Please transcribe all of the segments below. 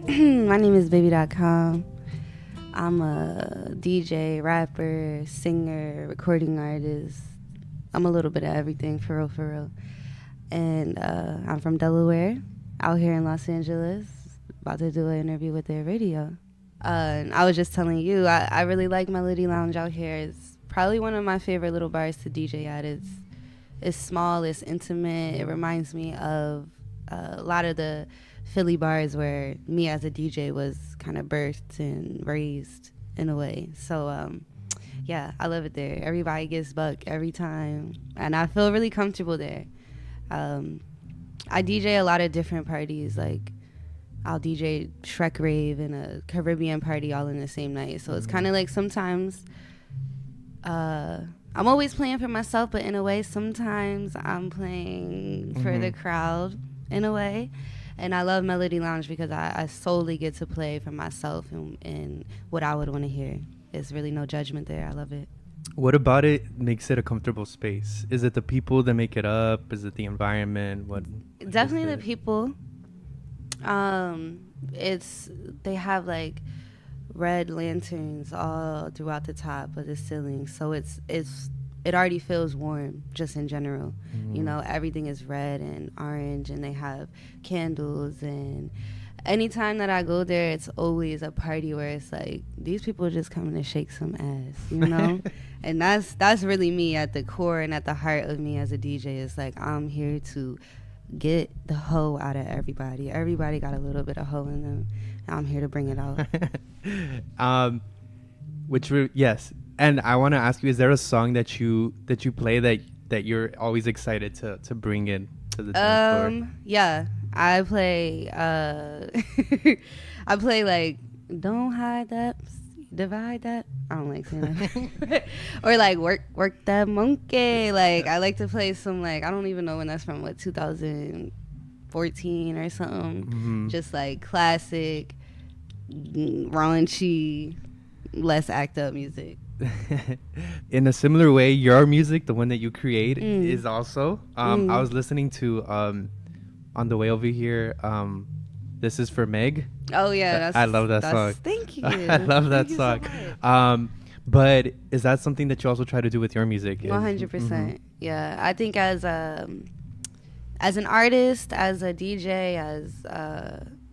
My name is Baby.com. I'm a DJ, rapper, singer, recording artist. I'm a little bit of everything, for real, for real. And I'm from Delaware, out here in Los Angeles, about to do an interview with their radio. And I was just telling you, I really like Melody Lounge out here. It's probably one of my favorite little bars to DJ at. It's small, it's intimate. It reminds me of a lot of the Philly bars where me as a DJ was kind of birthed and raised in a way. So, yeah, I love it there. Everybody gets buck every time, and I feel really comfortable there. I DJ a lot of different parties. Like, I'll DJ Shrek Rave and a Caribbean party all in the same night. So it's kind of like sometimes I'm always playing for myself, but in a way, sometimes I'm playing for the crowd in a way. And I love Melody Lounge because I solely get to play for myself and what I would want to hear. There's really no judgment there. I love it. What about it makes it a comfortable space? Is it the people that make it up? Is it the environment? What? Definitely the people. They have like red lanterns all throughout the top of the ceiling, so it already feels warm just in general. You know, everything is red and orange, and they have candles. And anytime that I go there, it's always a party where it's like these people are just coming to shake some ass, you know. And that's really me at the core and at the heart of me as a DJ. It's like I'm here to get the hoe out of everybody. Everybody got a little bit of hoe in them. I'm here to bring it out. Yes. And I want to ask you: is there a song that you play that you're always excited to bring in to the dance floor? Yeah, I play. I play like "Don't Hide That, Divide That." I don't like saying that. Or like work that monkey. Like I like to play some like I don't even know when that's from. What 2014 or something. Just like classic, raunchy, less act up music. In a similar way, your music, the one that you create, is also. I was listening to on the way over here. This is for Meg. Oh yeah, I love that song. Thank you. I love that song. So but is that something that you also try to do with your music? 100%. Yeah, I think as an artist, as a DJ,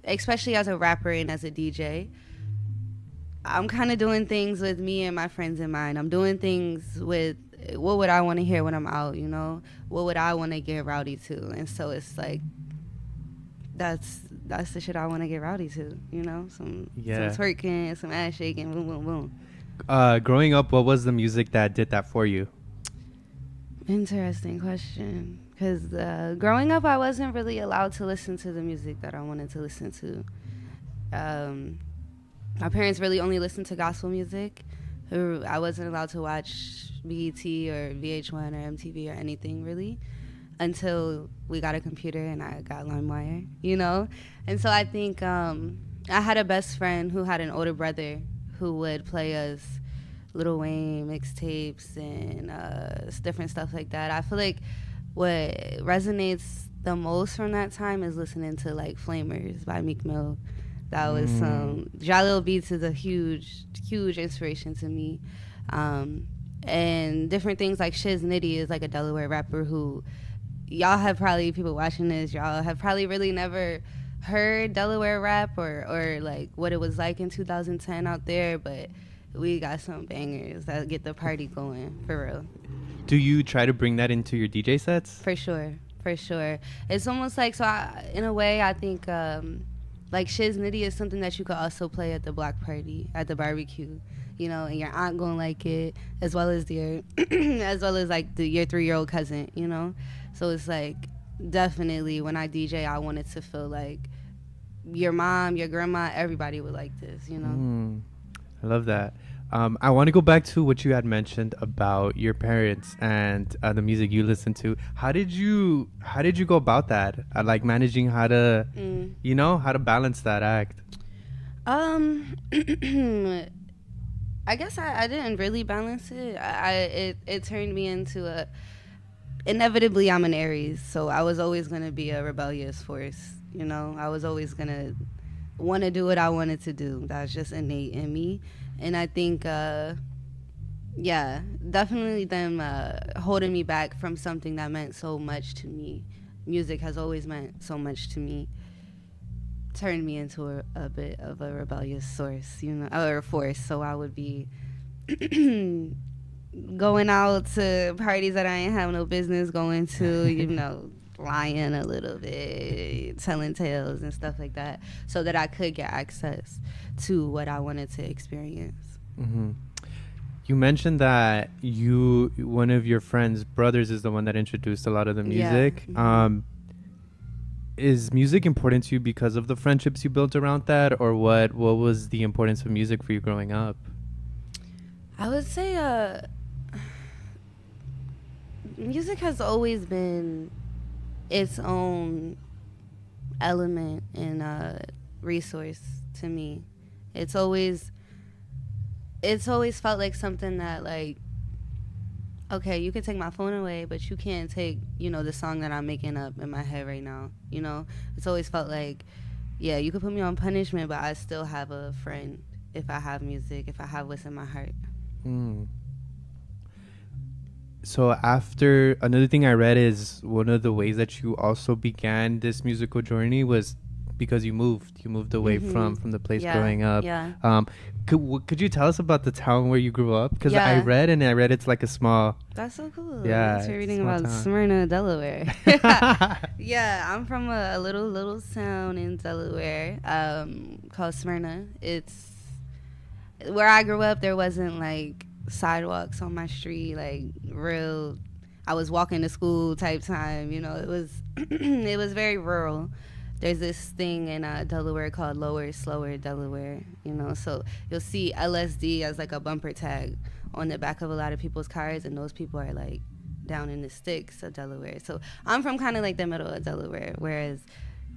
especially as a rapper and as a DJ, I'm kind of doing things with me and my friends in mind. I'm doing things with what would I want to hear when I'm out, you know? What would I want to get rowdy to? And so it's like, that's the shit I want to get rowdy to, you know? Some twerking, some ass shaking, boom, boom, boom. Growing up, what was the music that did that for you? Interesting question. Because growing up, I wasn't really allowed to listen to the music that I wanted to listen to. My parents really only listened to gospel music. I wasn't allowed to watch BET or VH1 or MTV or anything really until we got a computer and I got LimeWire, you know? And so I think I had a best friend who had an older brother who would play us Lil Wayne mixtapes and different stuff like that. I feel like what resonates the most from that time is listening to like Flamers by Meek Mill. That was Jalil Beats is a huge inspiration to me. And different things like Shiz Nitty is like a Delaware rapper who y'all have probably, people watching this, y'all have probably really never heard Delaware rap or like what it was like in 2010 out there, but we got some bangers that get the party going, for real. Do you try to bring that into your DJ sets? For sure. It's almost like, in a way, I think like Shiz Nitty is something that you could also play at the block party, at the barbecue, you know, and your aunt gonna like it, as well as your, like your 3-year-old cousin, you know. So it's like definitely when I DJ, I want it to feel like your mom, your grandma, everybody would like this, you know. I love that. I want to go back to what you had mentioned about your parents and the music you listen to. How did you go about that? Like managing how to, how to balance that act? I guess I didn't really balance it. It turned me into inevitably I'm an Aries, so I was always going to be a rebellious force, you know. I was always going to want to do what I wanted to do. That's just innate in me. And I think, yeah, definitely them holding me back from something that meant so much to me. Music has always meant so much to me. Turned me into a bit of a rebellious source, or force. So I would be going out to parties that I ain't have no business going to, lying a little bit, telling tales and stuff like that, so that I could get access to what I wanted to experience. Mm-hmm. You mentioned that one of your friend's brothers is the one that introduced a lot of the music. Yeah. Mm-hmm. Is music important to you because of the friendships you built around that, or what was the importance of music for you growing up? I would say music has always been its own element and resource to me. It's always felt like something that, like, okay, you can take my phone away, but you can't take, the song that I'm making up in my head right now. It's always felt like, yeah, you could put me on punishment, but I still have a friend if I have music, if I have what's in my heart. So after, another thing I read is one of the ways that you also began this musical journey was because you moved away from the place growing up. Yeah. Could you tell us about the town where you grew up? Because I read it's like a small. That's so cool. Yeah, you're reading about town. Smyrna, Delaware. Yeah, I'm from a little town in Delaware called Smyrna. It's where I grew up. There wasn't like sidewalks on my street, like real. I was walking to school type time. It was it was very rural. There's this thing in Delaware called Lower Slower Delaware, so you'll see LSD as like a bumper tag on the back of a lot of people's cars, and those people are like down in the sticks of Delaware. So I'm from kind of like the middle of Delaware, whereas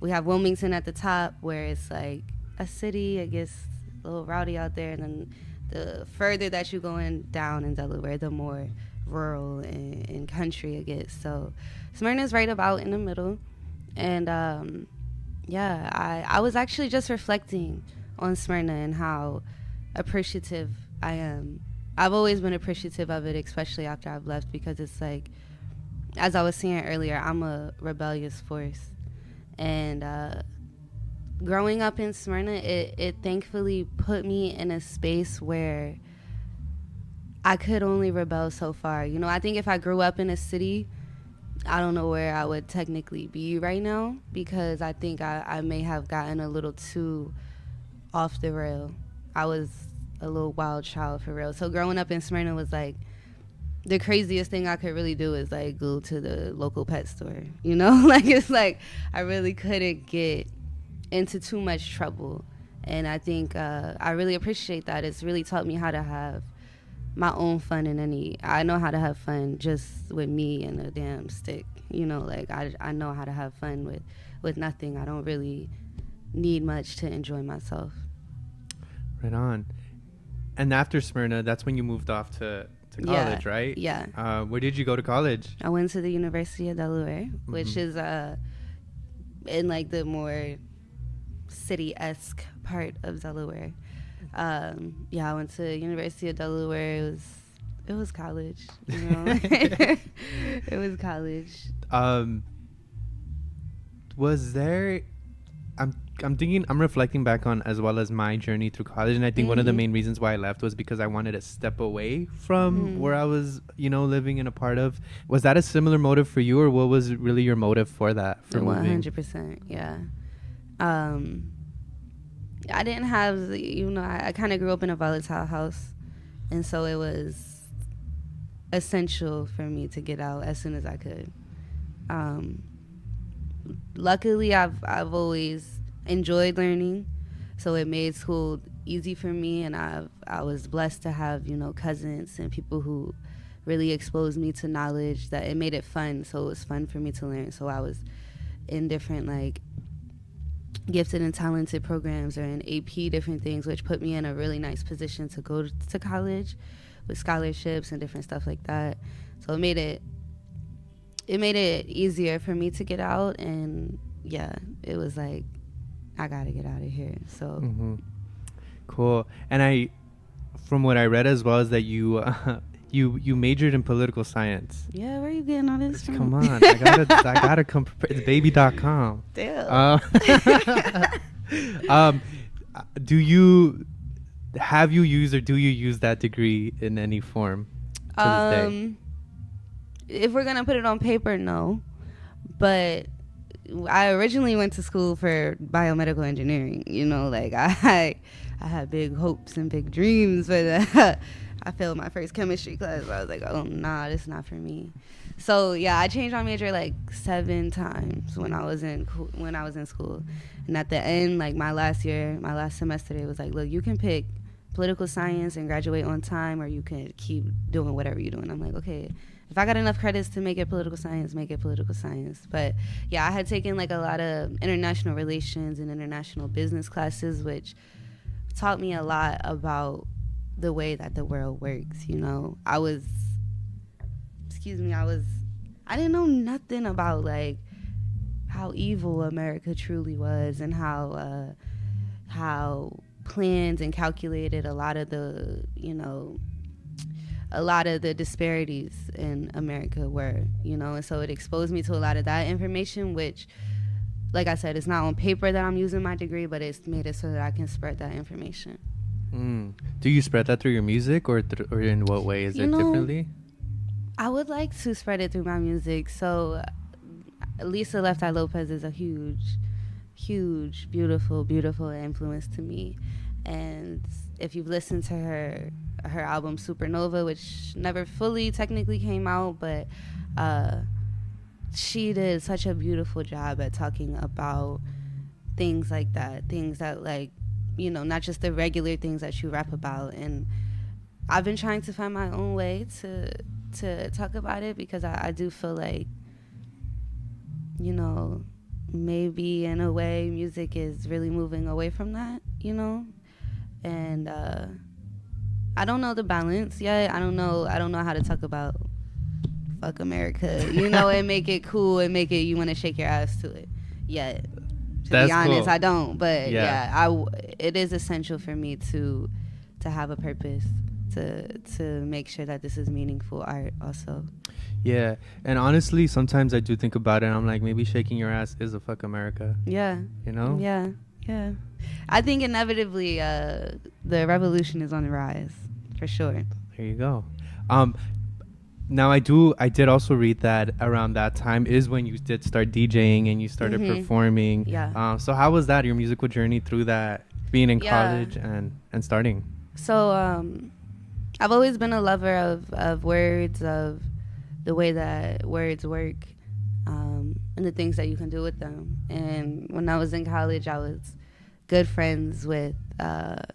we have Wilmington at the top, where it's like a city, I guess, a little rowdy out there, and then the further that you go down in Delaware, the more rural and country it gets. So Smyrna's right about in the middle, and yeah, I was actually just reflecting on Smyrna and how appreciative I am. I've always been appreciative of it, especially after I've left, because it's like, as I was saying earlier, I'm a rebellious force. And growing up in Smyrna, it thankfully put me in a space where I could only rebel so far. I think if I grew up in a city, I don't know where I would technically be right now, because I think I may have gotten a little too off the rail. I was a little wild child for real. So growing up in Smyrna was like, the craziest thing I could really do is like go to the local pet store, like it's like I really couldn't get into too much trouble. And I think I really appreciate that. It's really taught me how to have my own fun I know how to have fun just with me and a damn stick, like I know how to have fun with nothing. I don't really need much to enjoy myself. Right on. And after Smyrna, that's when you moved off to college, right? Yeah. Where did you go to college? I went to the University of Delaware, which is in like the more city-esque part of Delaware. Yeah, I went to University of Delaware. It was college, It was college. Was there? I'm reflecting back on as well as my journey through college, and I think one of the main reasons why I left was because I wanted to step away from where I was, living in a part of. Was that a similar motive for you, or what was really your motive for that? For 100%, yeah. I didn't have, I kind of grew up in a volatile house, and so it was essential for me to get out as soon as I could. Luckily, I've always enjoyed learning, so it made school easy for me, and I was blessed to have, cousins and people who really exposed me to knowledge that it made it fun, so it was fun for me to learn. So I was in different, like, gifted and talented programs or in AP different things, which put me in a really nice position to go to college with scholarships and different stuff like that. So it made it easier for me to get out, and yeah, it was like I gotta get out of here. So Cool. And from what I read as well, is that you you majored in political science. Yeah, where are you getting all this from? Come on, I gotta come prepared. It's baby.com. Damn. Do you use that degree in any form to this day? If we're gonna put it on paper, no. But I originally went to school for biomedical engineering. You know, like I had big hopes and big dreams, but I failed my first chemistry class. I was like, oh nah, this is not for me. So yeah, I changed my major like 7 times when I was in school. And at the end, like my last semester, it was like, look, you can pick political science and graduate on time, or you can keep doing whatever you're doing. I'm like, okay, if I got enough credits to make it political science, make it political science. But yeah, I had taken like a lot of international relations and international business classes, which taught me a lot about the way that the world works. You know, I didn't know nothing about like how evil America truly was, and how planned and calculated a lot of the disparities in America were, you know. And so it exposed me to a lot of that information, which, like I said, it's not on paper that I'm using my degree, but it's made it so that I can spread that information. Do you spread that through your music, or in what way? Is it differently? I would like to spread it through my music. So Lisa Left Eye Lopez is a huge, beautiful influence to me. And if you've listened to her album Supernova, which never fully technically came out, but she did such a beautiful job at talking about things like that, like, you know, not just the regular things that you rap about. And I've been trying to find my own way to talk about it, because I do feel like, you know, maybe in a way music is really moving away from that, you know. And I don't know the balance yet. I don't know how to talk about fuck America, you know, and make it cool and make it you want to shake your ass to it yet. To be honest, cool. I don't. But it is essential for me to have a purpose, to make sure that this is meaningful art also. Yeah, and honestly, sometimes I do think about it, and I'm like, maybe shaking your ass is a fuck America. Yeah. You know? Yeah. I think inevitably the revolution is on the rise, for sure. There you go. Now I did also read that around that time is when you did start DJing and you started performing. Yeah. So how was that, your musical journey through that, being in college and starting? So I've always been a lover of words, of the way that words work, and the things that you can do with them. And when I was in college, I was good friends with a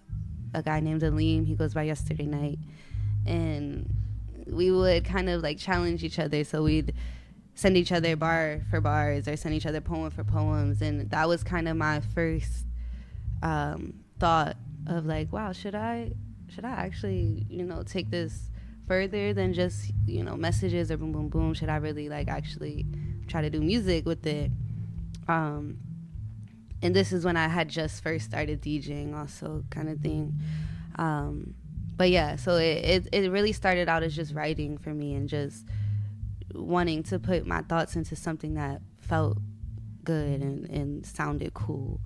guy named Aleem. He goes by Yesterday Night. And we would kind of like challenge each other. So we'd send each other bar for bars, or send each other poem for poems. And that was kind of my first thought of like, wow, should I actually, you know, take this further than just, you know, messages or boom, boom, boom? Should I really like actually try to do music with it? And this is when I had just first started DJing also, kind of thing. But yeah, so it really started out as just writing for me and just wanting to put my thoughts into something that felt good and sounded cool.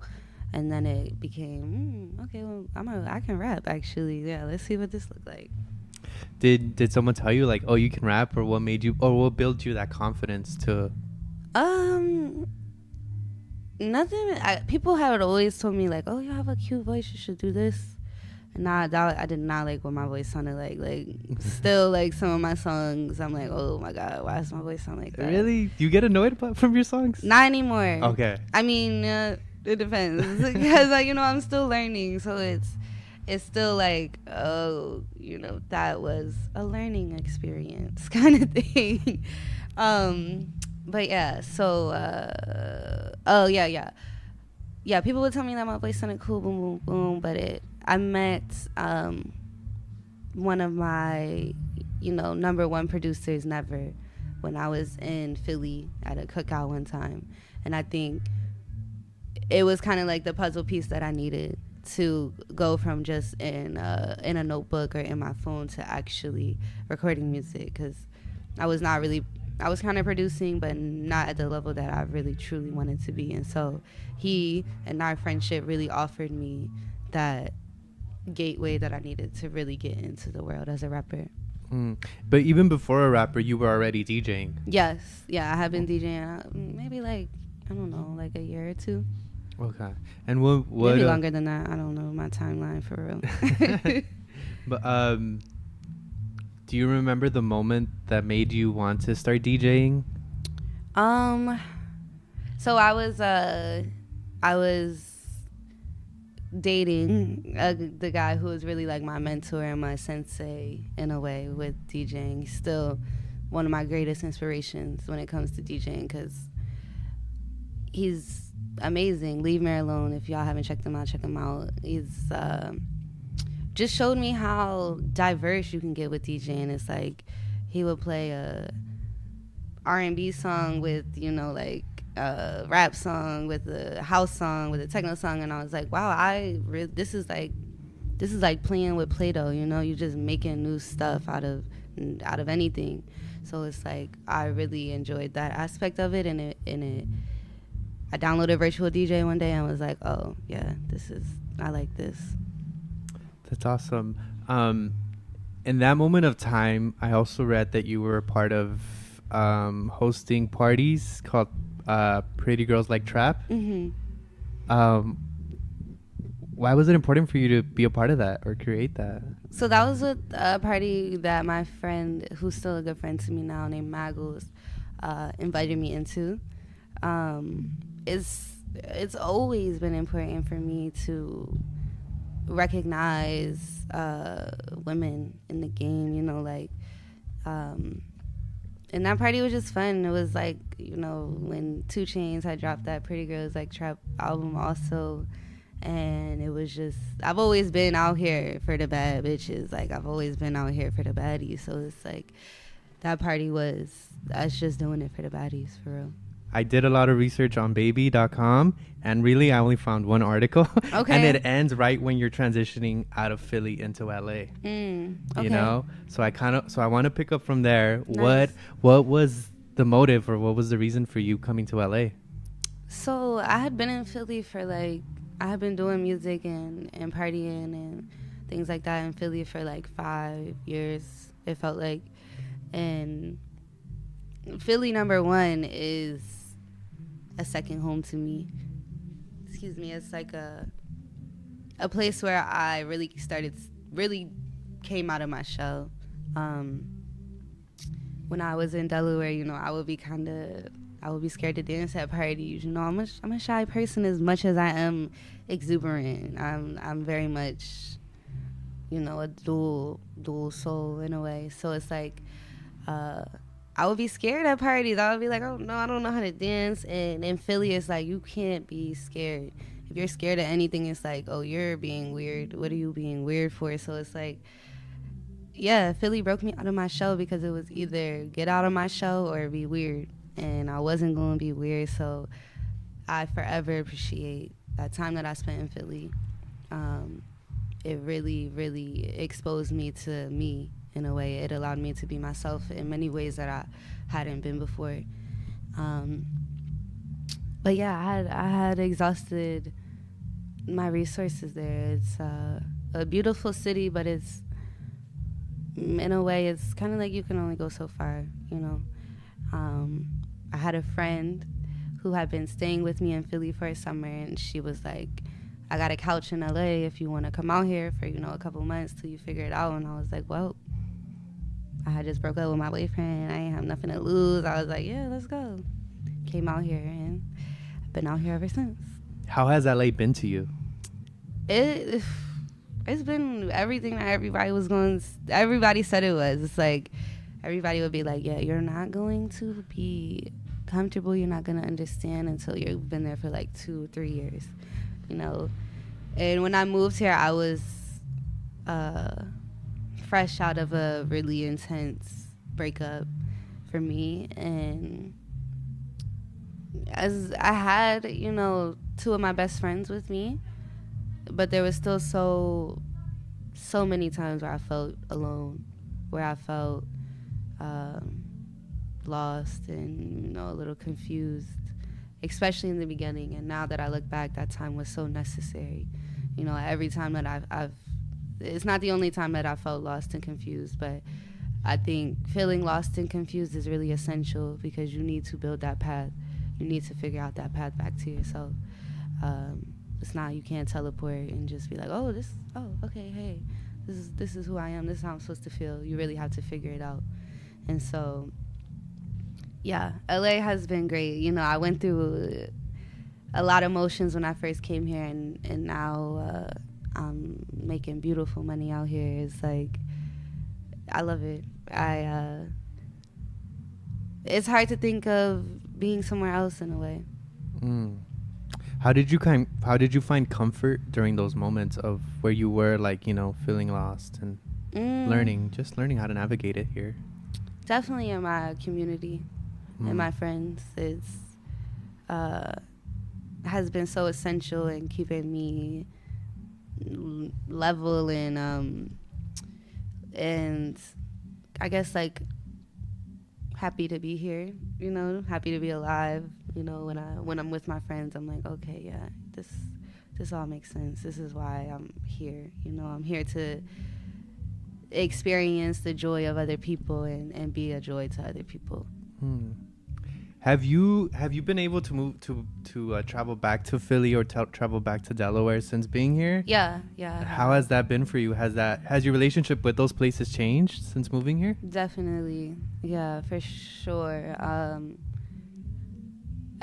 And then it became, okay, well, I can rap actually. Yeah, let's see what this looks like. Did someone tell you like, oh, you can rap, or what made you, or what built you that confidence to? Nothing. People had always told me like, oh, you have a cute voice, you should do this. And I did not like what my voice sounded like. Like still, like some of my songs, I'm like, oh my god, why does my voice sound like that? Really? Do you get annoyed from your songs? Not anymore. Okay. I mean, it depends because like, you know, I'm still learning, so it's still like, oh, you know, that was a learning experience kind of thing. But yeah, so yeah, people would tell me that my voice sounded cool, boom, boom, boom, but I met one of my, you know, number one producers, Never, when I was in Philly at a cookout one time. And I think it was kind of like the puzzle piece that I needed to go from just in a notebook or in my phone to actually recording music, because I was kind of producing, but not at the level that I really truly wanted to be. And so he and our friendship really offered me that gateway that I needed to really get into the world as a rapper. But even before a rapper, you were already DJing. Yes. Yeah, I have been DJing maybe like, I don't know, like a year or two. Okay. And what maybe longer than that. I don't know my timeline for real. But do you remember the moment that made you want to start DJing? So I was dating the guy who was really like my mentor and my sensei in a way with DJing. He's still one of my greatest inspirations when it comes to DJing, because he's amazing. Leave Me Alone. If y'all haven't checked him out, check him out. He's just showed me how diverse you can get with DJing. It's like he would play a R&B song with, you know, like a rap song with a house song with a techno song, and I was like, wow, this is like playing with Play-Doh, you know. You just making new stuff out of anything. So it's like I really enjoyed that aspect of it, and I downloaded Virtual DJ one day and was like, oh yeah, I like this. That's awesome. In that moment of time, I also read that you were a part of hosting parties called Pretty Girls Like Trap. Mm-hmm. Why was it important for you to be a part of that or create that? So that was a party that my friend, who's still a good friend to me now, named Maggles, invited me into. It's always been important for me to recognize women in the game, you know, like, and that party was just fun. It was like, you know, when 2 Chainz had dropped that Pretty Girls Like Trap album also, and it was just, I've always been out here for the bad bitches. Like, I've always been out here for the baddies. So it's like, that party was us just doing it for the baddies, for real. I did a lot of research on baby.com, and really I only found one article. Okay. And it ends right when you're transitioning out of Philly into LA. Okay. You know? So I want to pick up from there. Nice. What was the motive, or what was the reason for you coming to LA? So I had been in Philly for I had been doing music and partying and things like that in Philly for like 5 years, it felt like. And Philly, number one, is a second home to me. Excuse me. It's like a place where I really came out of my shell. When I was in Delaware, you know, I would be scared to dance at parties. You know, I'm a shy person as much as I am exuberant. I'm very much, you know, a dual soul in a way. So it's like, I would be scared at parties. I would be like, oh no, I don't know how to dance. And in Philly, it's like, you can't be scared. If you're scared of anything, it's like, oh, you're being weird. What are you being weird for? So it's like, yeah, Philly broke me out of my shell, because it was either get out of my shell or be weird. And I wasn't going to be weird. So I forever appreciate that time that I spent in Philly. It really, really exposed me to me. In a way, it allowed me to be myself in many ways that I hadn't been before. But yeah, I had exhausted my resources there. It's a beautiful city, but it's, in a way, it's kind of like you can only go so far, you know. I had a friend who had been staying with me in Philly for a summer, and she was like, I got a couch in LA if you want to come out here for, you know, a couple months till you figure it out. And I was like, well, I had just broke up with my boyfriend. I ain't have nothing to lose. I was like, yeah, let's go. Came out here, and I've been out here ever since. How has LA been to you? It's been everything that everybody said it was. It's like, everybody would be like, yeah, you're not going to be comfortable. You're not going to understand until you've been there for like 2 or 3 years, you know. And when I moved here, I was fresh out of a really intense breakup for me, and as I had, you know, two of my best friends with me, but there was still so many times where I felt alone, where I felt lost and, you know, a little confused, especially in the beginning. And now that I look back, that time was so necessary. You know, every time that I've it's not the only time that I felt lost and confused, but I think feeling lost and confused is really essential, because you need to build that path. You need to figure out that path back to yourself. It's not, you can't teleport and just be like, okay, hey, this is who I am. This is how I'm supposed to feel. You really have to figure it out. And so, yeah, LA has been great. You know, I went through a lot of emotions when I first came here, and now I'm making beautiful money out here. It's like, I love it. It's hard to think of being somewhere else in a way. How did you find comfort during those moments of where you were, like, you know, feeling lost and learning how to navigate it here? Definitely in my community and my friends. It's has been so essential in keeping me level and I guess, like, happy to be here, you know, happy to be alive. You know, when I'm with my friends, I'm like, okay, yeah, this all makes sense. This is why I'm here. You know, I'm here to experience the joy of other people and be a joy to other people. Have you been able to move to travel back to Philly or travel back to Delaware since being here? Yeah. How has that been for you? Has your relationship with those places changed since moving here? Definitely. Yeah, for sure.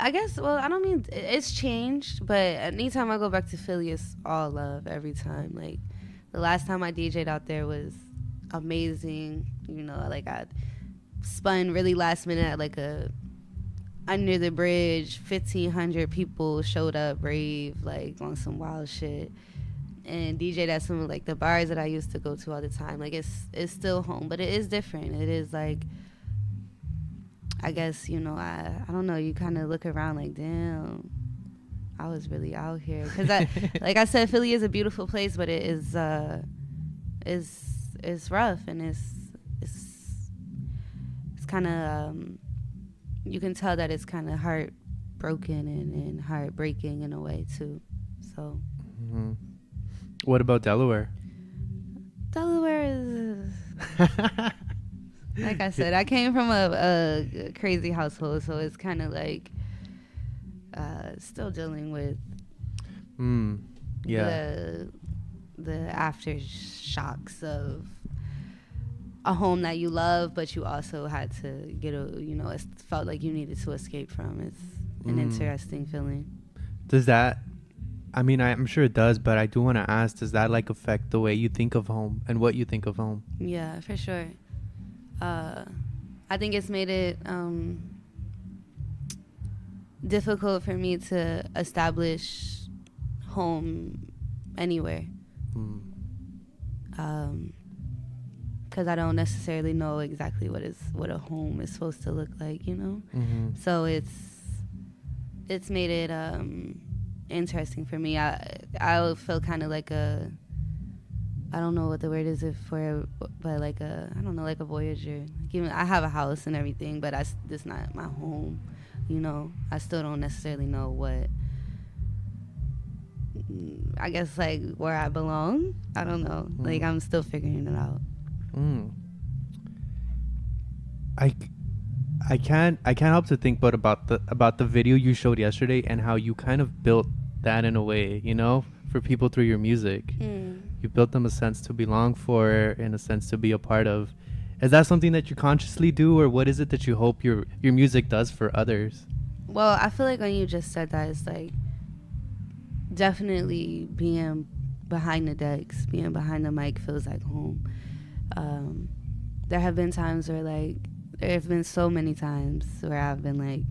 I guess, well, I don't mean it's changed, but anytime I go back to Philly, it's all love every time. Like, the last time I DJ'd out there was amazing. You know, like, I spun really last minute at like a under the bridge, 1,500 people showed up, rave, like, on some wild shit, and DJ'd at some of, like, the bars that I used to go to all the time. Like, it's still home, but it is different. It is, like, I guess, you know, I don't know, you kind of look around like, damn, I was really out here. Because, like I said, Philly is a beautiful place, but it is, it's rough, and it's kind of, you can tell that it's kind of heartbroken and heartbreaking in a way, too. So. What about Delaware? Delaware is... Like I said, I came from a crazy household, so it's kind of like still dealing with the aftershocks of a home that you love, but you also had to get it felt like you needed to escape from. It's an interesting feeling. Does that, I mean, I'm sure it does, but I do want to ask, does that, like, affect the way you think of home and what you think of home? Yeah, for sure. I think it's made it difficult for me to establish home anywhere. Because I don't necessarily know exactly what a home is supposed to look like, you know? So it's made it interesting for me. I feel kind of like I don't know what the word is for, but like I don't know, like a voyager. Like, even I have a house and everything, but it's not my home, you know. I still don't necessarily know what, I guess, like, where I belong. I don't know. Like, I'm still figuring it out. I can't help to think but about the video you showed yesterday and how you kind of built that in a way, you know, for people through your music. You built them a sense to belong for, in a sense to be a part of. Is that something that you consciously do, or what is it that you hope your music does for others? Well, I feel like when you just said that, it's like definitely being behind the decks, being behind the mic feels like home. There have been times where, like, there have been so many times where I've been, like,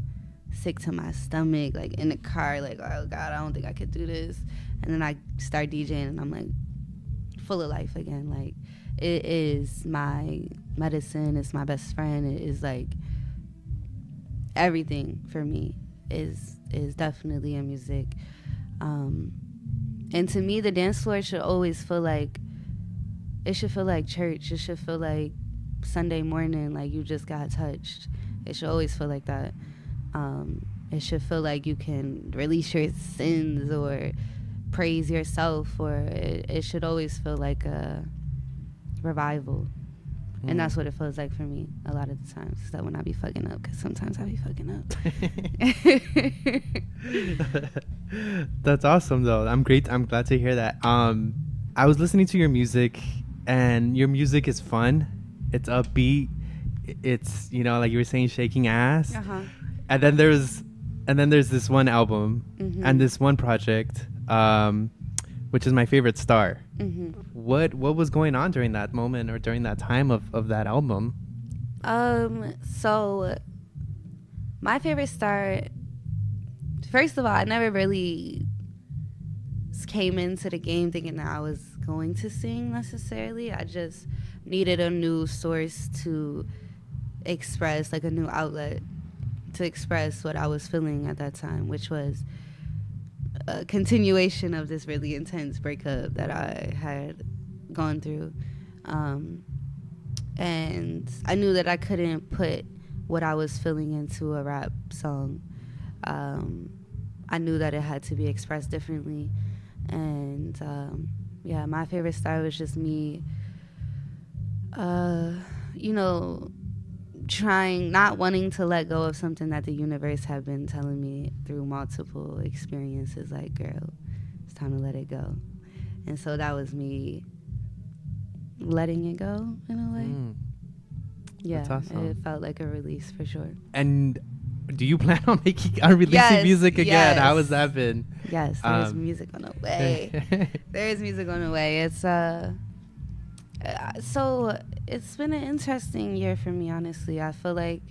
sick to my stomach, like, in the car, like, oh God, I don't think I could do this. And then I start DJing and I'm like full of life again. Like, it is my medicine, it's my best friend, it is like everything for me. is definitely in music. And to me, the dance floor should always feel like, it should feel like church. It should feel like Sunday morning, like you just got touched. It should always feel like that. It should feel like you can release your sins or praise yourself, or it should always feel like a revival. And that's what it feels like for me a lot of the times. That when I be fucking up, because sometimes I be fucking up. That's awesome, though. I'm glad to hear that. I was listening to your music, and your music is fun. It's upbeat. It's, you know, like you were saying, shaking ass. Uh-huh. And then there's this one album and this one project, which is my favorite, Star. What was going on during that moment or during that time of that album? So my favorite Star, first of all, I never really came into the game thinking that I was going to sing necessarily. I just needed a new source to express, like a new outlet to express what I was feeling at that time, which was a continuation of this really intense breakup that I had gone through. And I knew that I couldn't put what I was feeling into a rap song. I knew that it had to be expressed differently. And yeah, my favorite Star was just me, you know, not wanting to let go of something that the universe had been telling me through multiple experiences, like, girl, it's time to let it go. And so that was me letting it go in a way. Yeah, that's awesome. It felt like a release for sure. And do you plan on releasing music again? Yes. How has that been? Yes, there's music on the way. There's music on the way. It's so it's been an interesting year for me, honestly. I feel like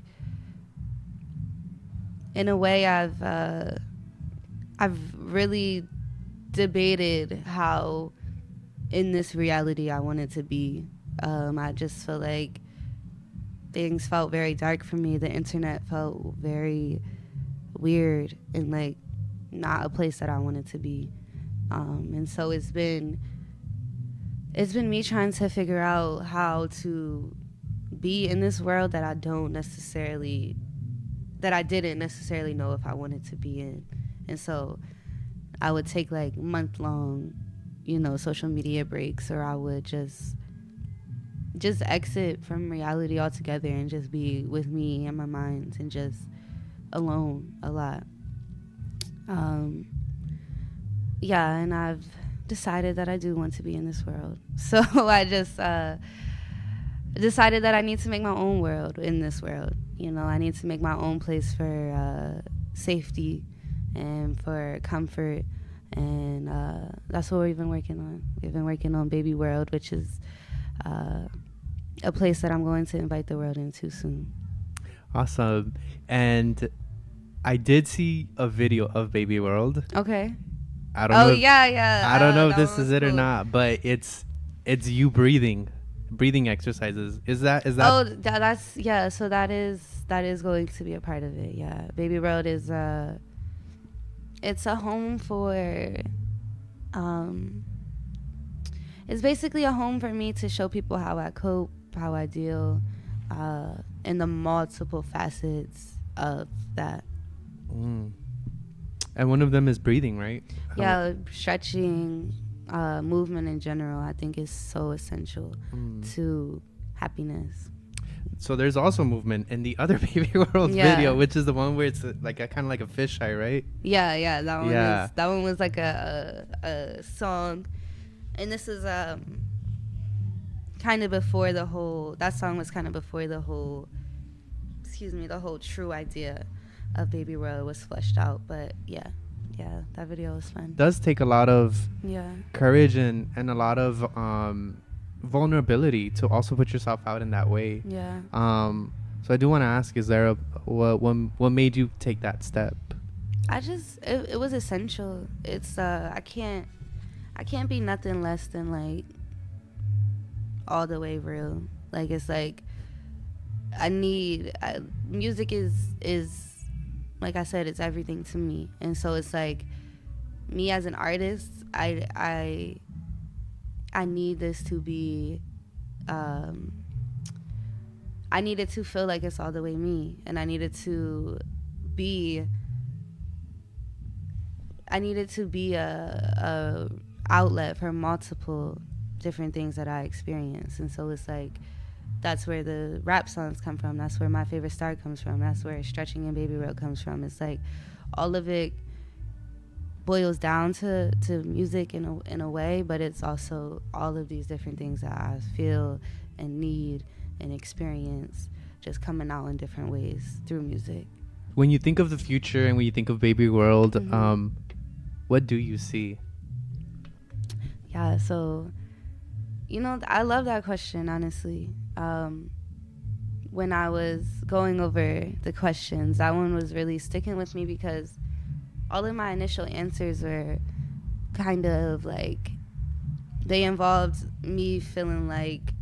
in a way I've really debated how in this reality I wanted to be. I just feel like things felt very dark for me. The internet felt very weird and like not a place that I wanted to be. And so it's been me trying to figure out how to be in this world that I didn't necessarily know if I wanted to be in. And so I would take like month-long, you know, social media breaks, or I would just exit from reality altogether and just be with me and my mind and just alone a lot. Yeah, and I've decided that I do want to be in this world. So I just decided that I need to make my own world in this world. You know, I need to make my own place for safety and for comfort. And that's what we've been working on. We've been working on Baby World, which is a place that I'm going to invite the world into soon. Awesome. And I did see a video of Baby World. Okay. I don't know. Yeah. I don't know if this is it or not, but it's you breathing exercises. Is that? Oh, that's yeah. So that is going to be a part of it. Yeah. Baby World is it's a home for it's basically a home for me to show people how I cope, how I deal, and the multiple facets of that. And one of them is breathing, right? Yeah, stretching, movement in general, I think is so essential to happiness. So there's also movement in the other Baby World video, which is the one where it's like a kind of like a fisheye, right? Yeah, that one was like a song, and this is kind of before the whole. That song was kind of before the whole. The whole true idea of Baby World was fleshed out. But yeah, that video was fun. It does take a lot of courage and a lot of vulnerability to also put yourself out in that way. Yeah. So I do want to ask, is there what made you take that step? It was essential. It's I can't be nothing less than like all the way real. Like it's like music is like I said, it's everything to me. And so it's like, me as an artist, I need this to be, I need it to feel like it's all the way me, and I need it to be a outlet for multiple different things that I experience. And so it's like, that's where the rap songs come from. That's where My Favorite Star comes from. That's where Stretching and Baby Real comes from. It's like, all of it boils down to music in a way, but it's also all of these different things that I feel and need and experience just coming out in different ways through music. When you think of the future and when you think of Baby World, what do you see? Yeah, so, I love that question, honestly. When I was going over the questions, that one was really sticking with me, because all of my initial answers were kind of like, they involved me feeling like,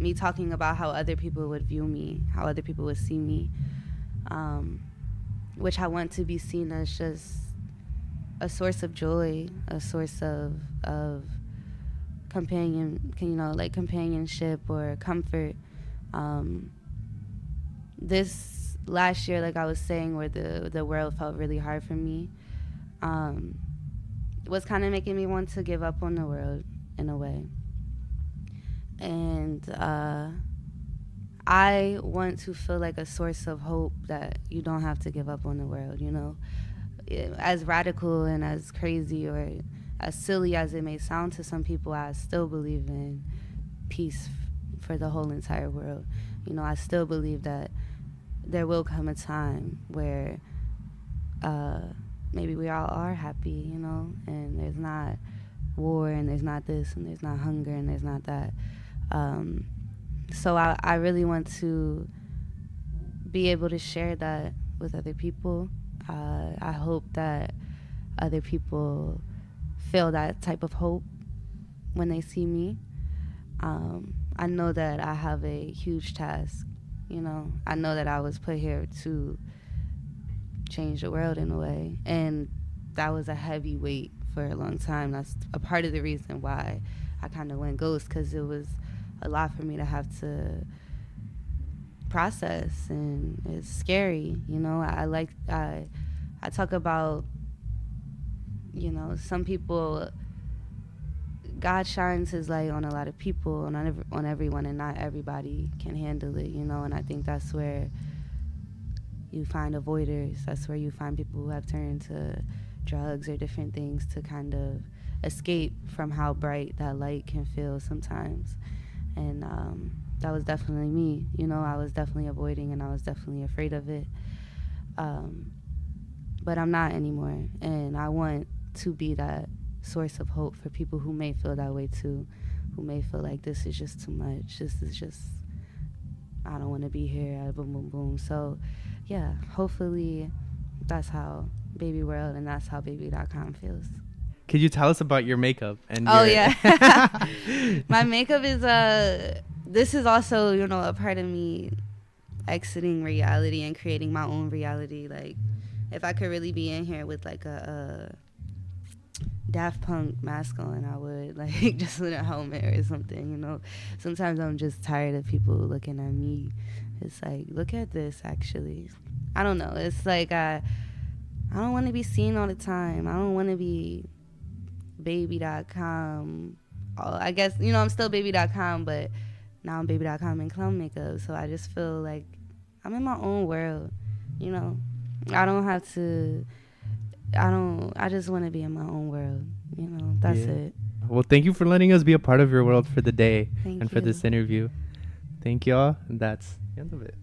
me talking about how other people would view me, how other people would see me, which I want to be seen as just a source of joy, a source of companionship or comfort. This last year, like I was saying, where the world felt really hard for me, was kind of making me want to give up on the world in a way. And I want to feel like a source of hope that you don't have to give up on the world, As radical and as crazy or as silly as it may sound to some people, I still believe in peace for the whole entire world. I still believe that there will come a time where maybe we all are happy, and there's not war, and there's not this, and there's not hunger, and there's not that. So I really want to be able to share that with other people. I hope that other people feel that type of hope when they see me. I know that I have a huge task, I know that I was put here to change the world in a way, and that was a heavy weight for a long time. That's a part of the reason why I kind of went ghost, because it was a lot for me to have to process, and it's scary. I talk about, some people, God shines his light on a lot of people, on everyone, and not everybody can handle it, and I think that's where you find avoiders. That's where you find people who have turned to drugs or different things to kind of escape from how bright that light can feel sometimes. And that was definitely me. I was definitely avoiding, and I was definitely afraid of it. But I'm not anymore, and I want to be that source of hope for people who may feel that way too, who may feel like this is just too much. This is just, I don't want to be here. Boom, boom, boom. So, yeah, hopefully that's how Baby World and that's how Baby.com feels. Could you tell us about your makeup? Yeah. My makeup is, this is also, a part of me exiting reality and creating my own reality. Like, if I could really be in here with like a Daft Punk mask on, I would, like, just with a helmet or something, Sometimes I'm just tired of people looking at me. It's like, look at this, actually. I don't know. It's like I don't want to be seen all the time. I don't want to be Baby.com. I guess, I'm still Baby.com, but now I'm Baby.com in clown makeup. So I just feel like I'm in my own world, I don't have to... I just want to be in my own world, that's it. Well, thank you for letting us be a part of your world for the day For this interview. Thank y'all. And that's the end of it.